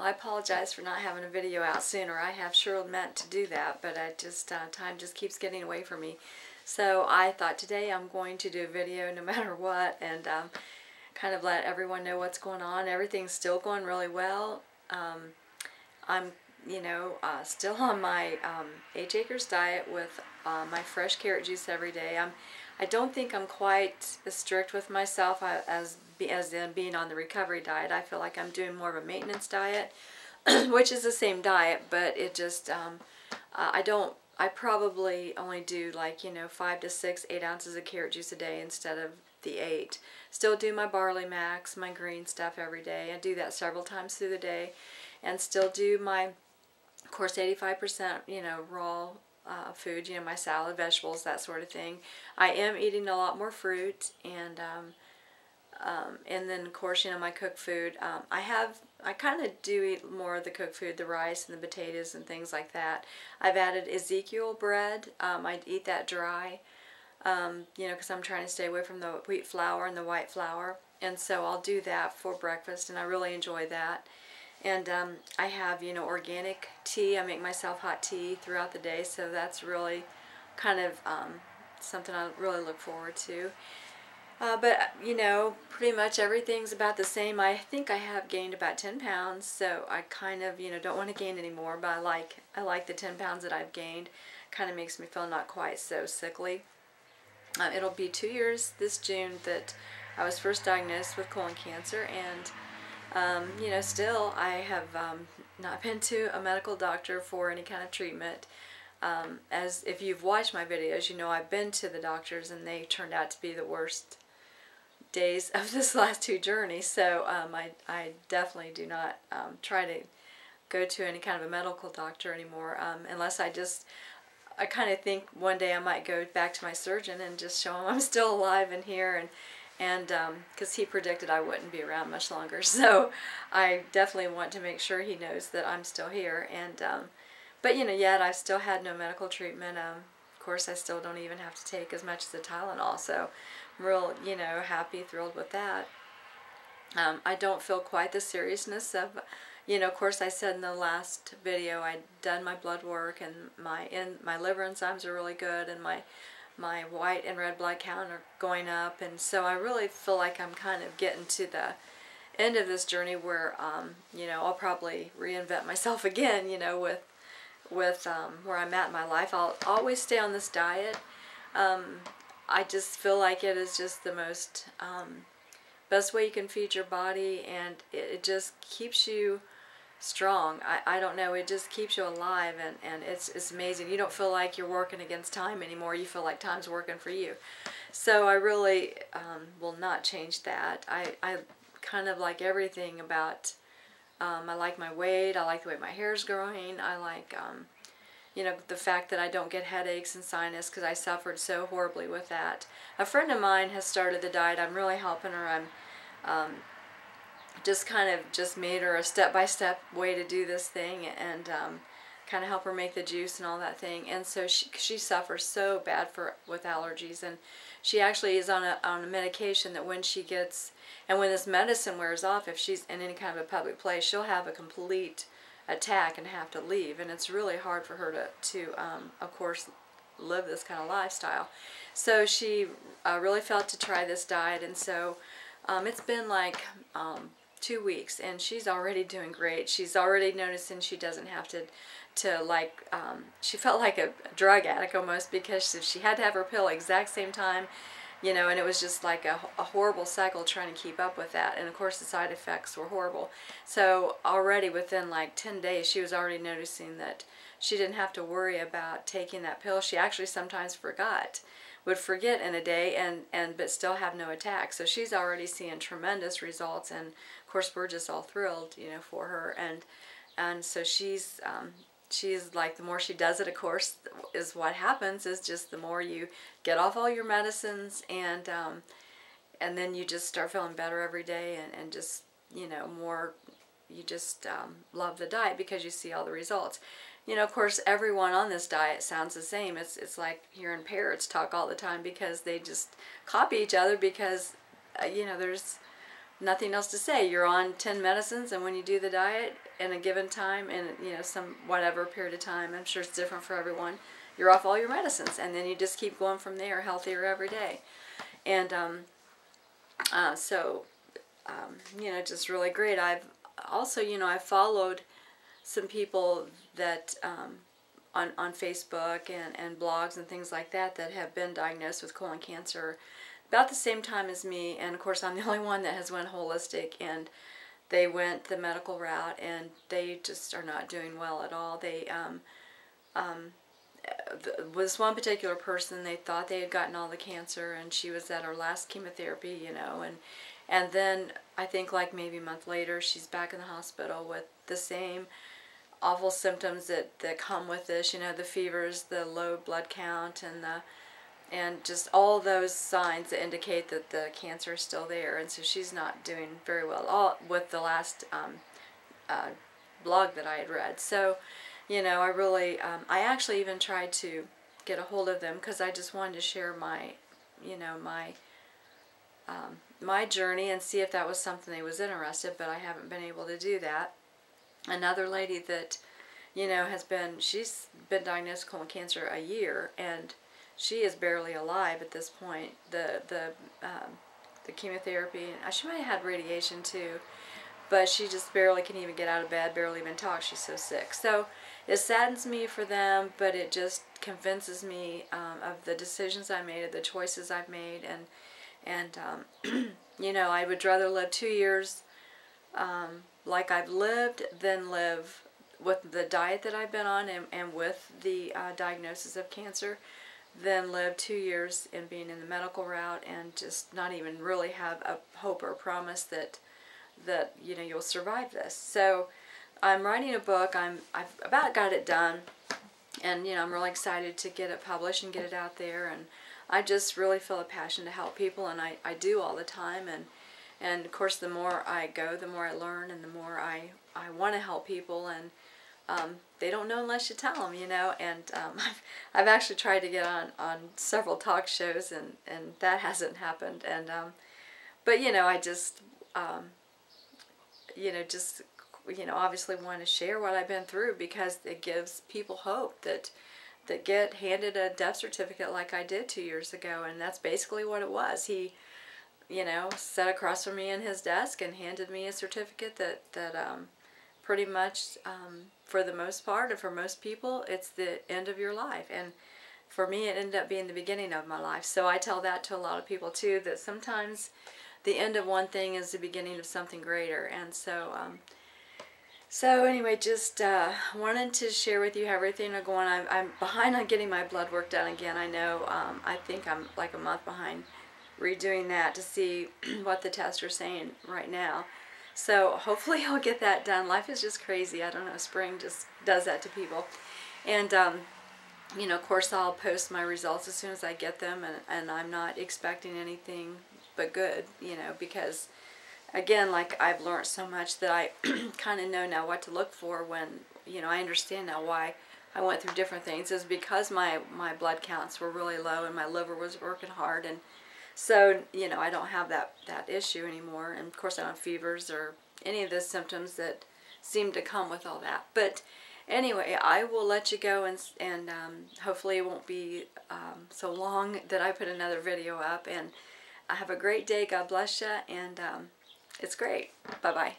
Well, I apologize for not having a video out sooner. I have sure meant to do that, but I just time just keeps getting away from me. So I thought today I'm going to do a video no matter what, and kind of let everyone know what's going on. Everything's still going really well. I'm, still on my H-Acres diet with my fresh carrot juice every day. I don't think I'm quite as strict with myself as in being on the recovery diet. I feel like I'm doing more of a maintenance diet, which is the same diet, but it just, I probably only do 5 to 6, 8 ounces of carrot juice a day instead of the 8. Still do my barley max, my green stuff every day. I do that several times through the day, and still do my, of course, 85% raw food, my salad, vegetables, that sort of thing. I am eating a lot more fruit, and then of course my cooked food. I kind of do eat more of the cooked food, the rice and the potatoes and things like that. I've added Ezekiel bread. I eat that dry, because I'm trying to stay away from the wheat flour and the white flour, and so I'll do that for breakfast, and I really enjoy that. And I have, organic tea. I make myself hot tea throughout the day, so that's really kind of something I really look forward to. But, pretty much everything's about the same. I think I have gained about 10 pounds, so I kind of, don't want to gain any more, but I like the 10 pounds that I've gained. Kind of makes me feel not quite so sickly. It'll be 2 years this June that I was first diagnosed with colon cancer, and still I have not been to a medical doctor for any kind of treatment. As if you've watched my videos, I've been to the doctors, and they turned out to be the worst days of this last 2 journeys. So I definitely do not try to go to any kind of a medical doctor anymore, unless I kind of think one day I might go back to my surgeon and just show him I'm still alive and here, and because he predicted I wouldn't be around much longer, so I definitely want to make sure he knows that I'm still here. And but yet I've still had no medical treatment. Of course, I still don't even have to take as much as the Tylenol, so I'm real happy, thrilled with that. I don't feel quite the seriousness of, of course I said in the last video I'd done my blood work, and my liver enzymes are really good, and my white and red blood count are going up, and so I really feel like I'm kind of getting to the end of this journey where I'll probably reinvent myself again, with where I'm at in my life. I'll always stay on this diet. I just feel like it is just the most best way you can feed your body, and it just keeps you strong. I don't know, it just keeps you alive, and it's amazing. You don't feel like you're working against time anymore. You feel like time's working for you. So I really will not change that. I kind of like everything about, I like my weight, I like the way my hair's growing, I like the fact that I don't get headaches and sinus, because I suffered so horribly with that. A friend of mine has started the diet. I'm really helping her. I'm just made her a step-by-step way to do this thing, and kind of help her make the juice and all that thing. And so she suffers so bad with allergies, and she actually is on a medication that when she gets, and when this medicine wears off, if she's in any kind of a public place, she'll have a complete attack and have to leave, and it's really hard for her to of course live this kind of lifestyle. So she really felt to try this diet, and so it's been like 2 weeks, and she's already doing great. She's already noticing she doesn't have to she felt like a drug addict almost, because she had to have her pill exact same time, and it was just like a horrible cycle trying to keep up with that. And of course the side effects were horrible. So already within like 10 days she was already noticing that she didn't have to worry about taking that pill. She actually sometimes would forget in a day, but still have no attack. So she's already seeing tremendous results, and of course we're just all thrilled, for her. And so she's like, the more she does it, of course, is what happens is just the more you get off all your medicines, and then you just start feeling better every day, and just more, you just love the diet because you see all the results. Of course, everyone on this diet sounds the same. It's like hearing parrots talk all the time, because they just copy each other, because there's nothing else to say. You're on 10 medicines, and when you do the diet, in a given time, in some whatever period of time, I'm sure it's different for everyone, you're off all your medicines, and then you just keep going from there, healthier every day. And just really great. I've also, I've followed some people that on Facebook and blogs and things like that have been diagnosed with colon cancer about the same time as me, and of course I'm the only one that has went holistic, and they went the medical route, and they just are not doing well at all. They was one particular person, they thought they had gotten all the cancer, and she was at her last chemotherapy, and then I think like maybe a month later she's back in the hospital with the same awful symptoms that come with this, the fevers, the low blood count, and just all those signs that indicate that the cancer is still there. And so she's not doing very well all with the last blog that I had read. So I really I actually even tried to get a hold of them because I just wanted to share my my journey and see if that was something they was interested, but I haven't been able to do that. Another lady that she's been diagnosed with colon cancer a year, and she is barely alive at this point. The chemotherapy, she might have had radiation too, but she just barely can even get out of bed, barely even talk. She's so sick. So it saddens me for them, but it just convinces me of the decisions I made, of the choices I've made, and I would rather live 2 years like I've lived than live with the diet that I've been on and with the diagnosis of cancer, than live 2 years in being in the medical route and just not even really have a hope or a promise that you'll survive this. So I'm writing a book. I've about got it done, and I'm really excited to get it published and get it out there. And I just really feel a passion to help people, and I do all the time. And of course, the more I go, the more I learn, and the more I want to help people. And they don't know unless you tell them, And I've actually tried to get on several talk shows, and that hasn't happened. And but I just obviously want to share what I've been through, because it gives people hope that get handed a death certificate like I did 2 years ago, and that's basically what it was. He sat across from me in his desk and handed me a certificate that pretty much, for the most part, and for most people, it's the end of your life. And for me, it ended up being the beginning of my life. So I tell that to a lot of people too, that sometimes the end of one thing is the beginning of something greater. And so, so anyway, just wanted to share with you how everything are going. I'm behind on getting my blood work done again. I know. I think I'm like a month behind redoing that to see what the tests are saying right now. So hopefully I'll get that done. Life is just crazy. I don't know. Spring just does that to people. And of course I'll post my results as soon as I get them, and I'm not expecting anything but good, because again, like, I've learned so much that I kind of know now what to look for when, I understand now why I went through different things. Is because my blood counts were really low and my liver was working hard, and so, I don't have that issue anymore. And of course I don't have fevers or any of the symptoms that seem to come with all that. But anyway, I will let you go, and hopefully it won't be so long that I put another video up. And have a great day. God bless you, and it's great. Bye-bye.